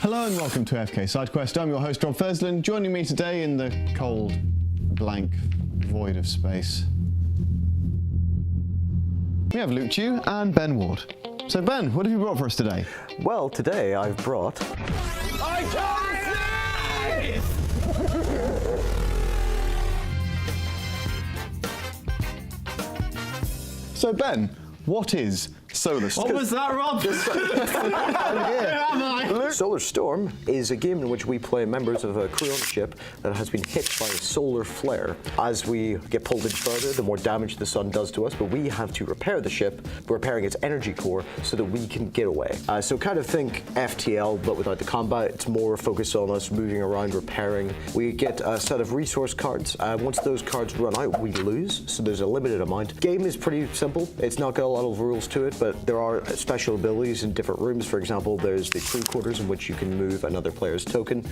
Hello and welcome to AFK Sidequest. I'm your host, Rob Fersland. Joining me today in the cold, blank void of space, we have Luke Chew and Ben Ward. So Ben, what have you brought for us today? Well, today I've brought... I can't see! So Ben, what is Solar Storm? What was that, Rob? Where am I? Solar Storm is a game in which we play members of a crew on a ship that has been hit by a solar flare. As we get pulled in further, the more damage the sun does to us, but we have to repair the ship, repairing its energy core so that we can get away. So kind of think FTL, but without the combat. It's more focused on us moving around, repairing. We get a set of resource cards. Once those cards run out, we lose, so there's a limited amount. Game is pretty simple. It's not got a lot of rules to it, but there are special abilities in different rooms. For example, there's the crew quarters in which you can move another player's token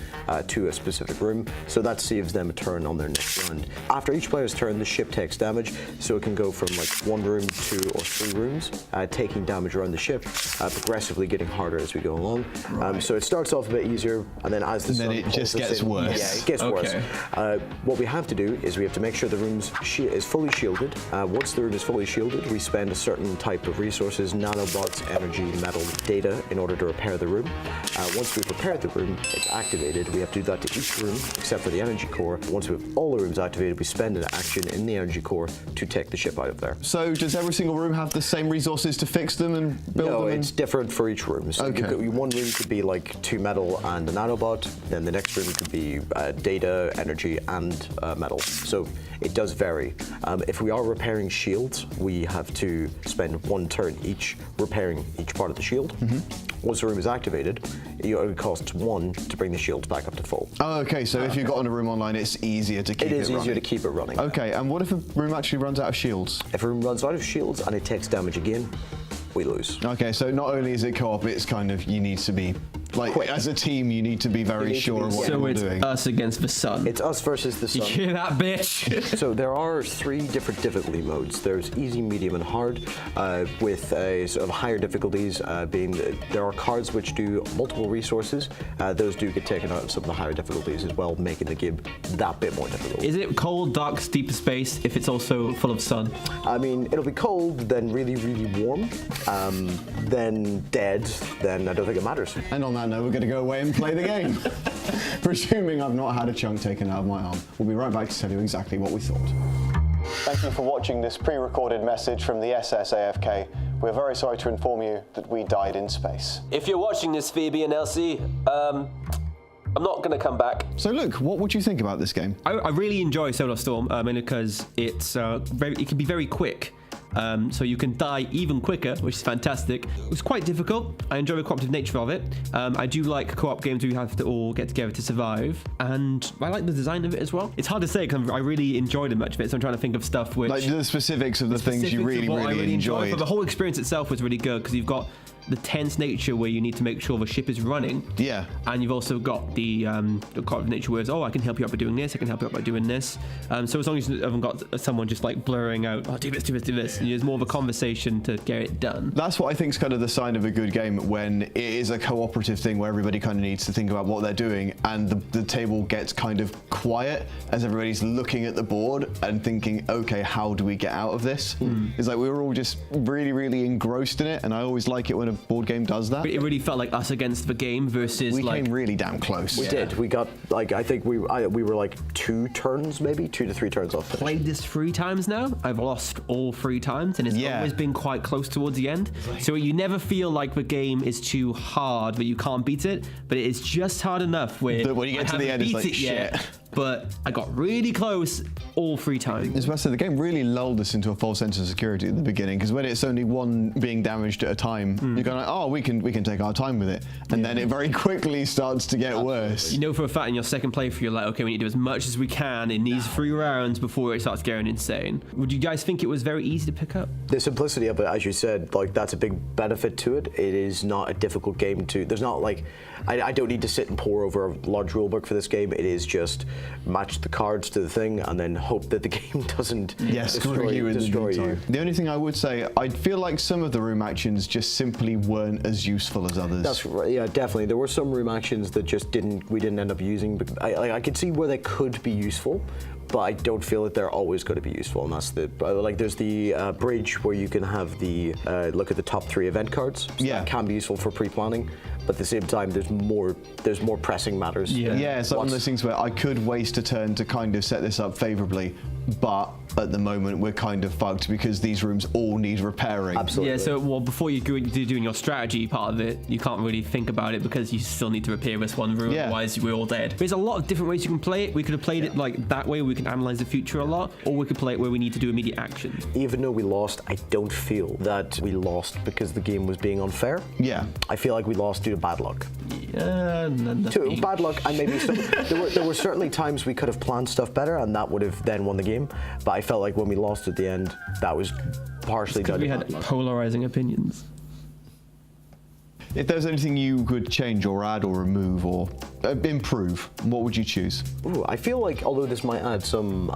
to a specific room, so that saves them a turn on their next round. After each player's turn, the ship takes damage, so it can go from like 1 room, 2 or 3 rooms, taking damage around the ship, progressively getting harder as we go along. So it starts off a bit easier, and then as the sun it just gets in, worse. Yeah, it gets worse. What we have to do is we have to make sure the room is fully shielded. Once the room is fully shielded, we spend a certain type of resources, nanobots, energy, metal, data, in order to repair the room. Once we've repaired the room, it's activated. We have to do that to each room, except for the energy core. Once we have all the rooms activated, we spend an action in the energy core to take the ship out of there. So does every single room have the same resources to fix them and build them? No, it's different for each room. So one room could be like 2 metal and a nanobot, then the next room could be data, energy, and metal. So it does vary. If we are repairing shields, we have to spend 1 turn each repairing each part of the shield. Once the room is activated, it only costs 1 to bring the shields back up to full. Oh, okay, so if you've got on a room online, it's easier to keep it running. It is easier to keep it running. Okay, and what if a room actually runs out of shields? If a room runs out of shields and it takes damage again, we lose. Okay, so not only is it co-op, it's kind of, you need to be, like, quick. As a team, you need to be very sure of what you're doing. So it's us against the sun. It's us versus the sun. You hear that, bitch? So there are 3 different difficulty modes. There's easy, medium, and hard, with sort of higher difficulties being there are cards which do multiple resources. Those do get taken out of some of the higher difficulties as well, making the game that bit more difficult. Is it cold, dark, deeper space if it's also full of sun? I mean, it'll be cold, then really, really warm, then dead, then I don't think it matters. And on that note, we're going to go away and play the game. Presuming I've not had a chunk taken out of my arm. We'll be right back to tell you exactly what we thought. Thank you for watching this pre-recorded message from the SS AFK. We're very sorry to inform you that we died in space. If you're watching this, Phoebe and Elsie, I'm not going to come back. So Luke, what would you think about this game? I really enjoy Solar Storm, mainly because it's it can be very quick. So you can die even quicker, which is fantastic. It was quite difficult. I enjoy the cooperative nature of it. I do like co-op games where you have to all get together to survive, and I like the design of it as well. It's hard to say because I really enjoyed much of it, so I'm trying to think of stuff which... Like the specifics of the things you really enjoyed. But the whole experience itself was really good because you've got the tense nature where you need to make sure the ship is running. Yeah. And you've also got the cooperative nature where it's, oh, I can help you out by doing this, I can help you out by doing this. So as long as you haven't got someone just like blurring out, oh, do this, do this, do this, and there's more of a conversation to get it done. That's what I think is kind of the sign of a good game, when it is a cooperative thing where everybody kind of needs to think about what they're doing, and the table gets kind of quiet as everybody's looking at the board and thinking, okay, how do we get out of this? It's like we were all just really, really engrossed in it, and I always like it when a board game does that. It really felt like us against the game versus we came really damn close. We did. We got, like, I think we were like 2 turns, maybe 2 to 3 turns off. Played this 3 times now. I've lost all 3 times, and it's always been quite close towards the end. So you never feel like the game is too hard that you can't beat it, but it is just hard enough where when you get to the end, it's like, shit. But I got really close all 3 times. As I said, the game really lulled us into a false sense of security at the beginning, because when it's only one being damaged at a time, you're going like, oh, we can take our time with it, and then it very quickly starts to get worse. You know for a fact in your second playthrough, you're like, okay, we need to do as much as we can in these 3 rounds before it starts getting insane. Would you guys think it was very easy to pick up? The simplicity of it, as you said, like, that's a big benefit to it. It is not a difficult game to, there's not like, I don't need to sit and pore over a large rulebook for this game. It is just match the cards to the thing, and then hope that the game doesn't Screw you in the destroy meantime. you. The only thing I would say, I feel like some of the room actions just simply weren't as useful as others. That's right. Yeah, definitely. There were some room actions that just we didn't end up using. I could see where they could be useful, but I don't feel that they're always going to be useful. And that's there's the bridge where you can have the look at the top 3 event cards. So that can be useful for pre-planning. But at the same time, there's more pressing matters. Yeah, it's like one of those things where I could waste a turn to kind of set this up favorably, but at the moment we're kind of fucked because these rooms all need repairing. Absolutely. Yeah, so before you're doing your strategy part of it, you can't really think about it because you still need to repair this one room, otherwise we're all dead. There's a lot of different ways you can play it. We could have played it like that way, we can analyze the future a lot, or we could play it where we need to do immediate action. Even though we lost, I don't feel that we lost because the game was being unfair. Yeah. I feel like we lost due to bad luck. To bad luck, and maybe there were certainly times we could have planned stuff better, and that would have then won the game. But I felt like when we lost at the end, that was partially done. We had polarizing opinions. If there's anything you could change or add or remove or improve, what would you choose? Ooh, I feel like although this might add some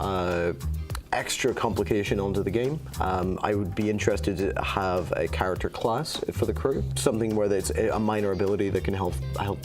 extra complication onto the game, I would be interested to have a character class for the crew, something where it's a minor ability that can help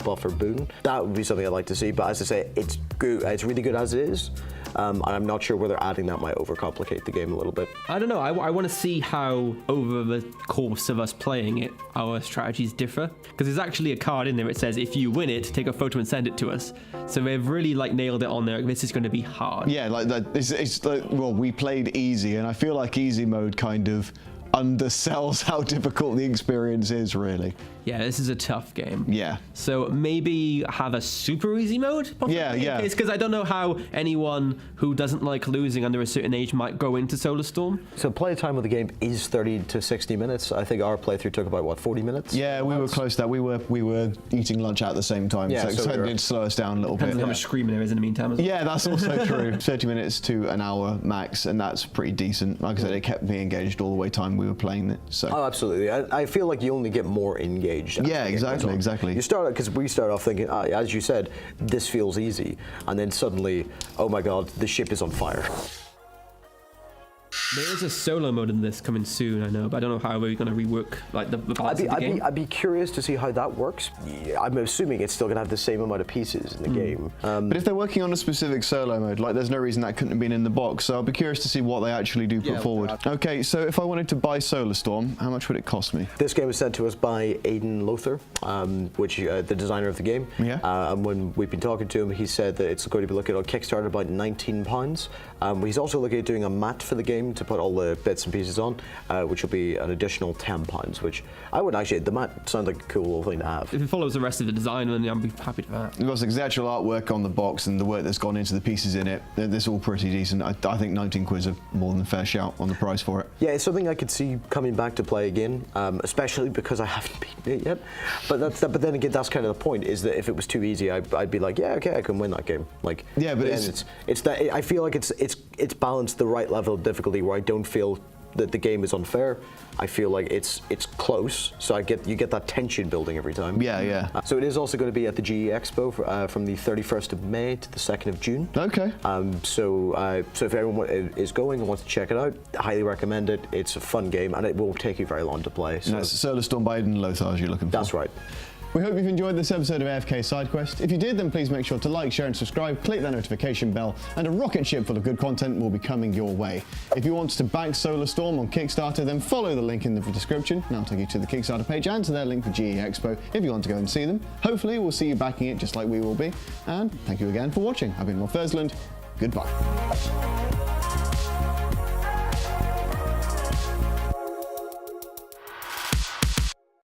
buff or boon. That would be something I'd like to see. But as I say, it's good. It's really good as it is. And I'm not sure whether adding that might overcomplicate the game a little bit. I don't know. I want to see how, over the course of us playing it, our strategies differ. Because there's actually a card in there that says, if you win it, take a photo and send it to us. So they've really nailed it on there. This is going to be hard. Yeah, like that. It's like, well, we played easy, and I feel like easy mode kind of undersells how difficult the experience is, really. Yeah, this is a tough game. Yeah. So maybe have a super easy mode? Possibly, Yeah. Because I don't know how anyone who doesn't like losing under a certain age might go into Solar Storm. So play time of the game is 30 to 60 minutes. I think our playthrough took about, 40 minutes? Yeah, we were close to that. We were eating lunch at the same time, so it did slow us down a little Depends bit. on how much screaming there is in the meantime as well. Yeah, that's also true. 30 minutes to an hour max, and that's pretty decent. Like I said, it kept me engaged all the way time we were playing it. So. Oh, absolutely. I feel like you only get more engaged. Yeah, exactly. You start because we start off thinking, as you said, this feels easy, and then suddenly, oh my God, the ship is on fire. There is a solo mode in this coming soon, I know, but I don't know how we're going to rework the parts of the game. I'd be curious to see how that works. I'm assuming it's still going to have the same amount of pieces in the game. But if they're working on a specific solo mode, there's no reason that couldn't have been in the box. So I'll be curious to see what they actually do put forward. Okay, so if I wanted to buy Solar Storm, how much would it cost me? This game was sent to us by Aidan Lothar, which the designer of the game. Yeah. And when we've been talking to him, he said that it's going to be looking on Kickstarter about £19. He's also looking at doing a mat for the game to put all the bits and pieces on, which will be an additional £10, which I would actually, the mat sounds like a cool little thing to have. If it follows the rest of the design, then I'll be happy for that. We've got the actual artwork on the box and the work that's gone into the pieces in it. It's all pretty decent. I think 19 quid's a more than fair shout on the price for it. Yeah, it's something I could see coming back to play again, especially because I haven't beaten it yet. But then again, that's kind of the point, is that if it was too easy, I'd be like, yeah, okay, I can win that game. Yeah, but it's that I feel like it's balanced the right level of difficulty where I don't feel that the game is unfair. I feel like it's close, so you get that tension building every time. Yeah. So it is also going to be at the GE Expo from the 31st of May to the 2nd of June. Okay. So if everyone is going and wants to check it out, I highly recommend it. It's a fun game, and it won't take you very long to play. So. That's Solar Storm by Aidan Lothar you're looking for. That's right. We hope you've enjoyed this episode of AFK Sidequest. If you did, then please make sure to like, share and subscribe, click that notification bell, and a rocket ship full of good content will be coming your way. If you want to back Solar Storm on Kickstarter, then follow the link in the description, and I'll take you to the Kickstarter page and to their link for GE Expo if you want to go and see them. Hopefully we'll see you backing it just like we will be. And thank you again for watching. I've been Will Thursland. Goodbye.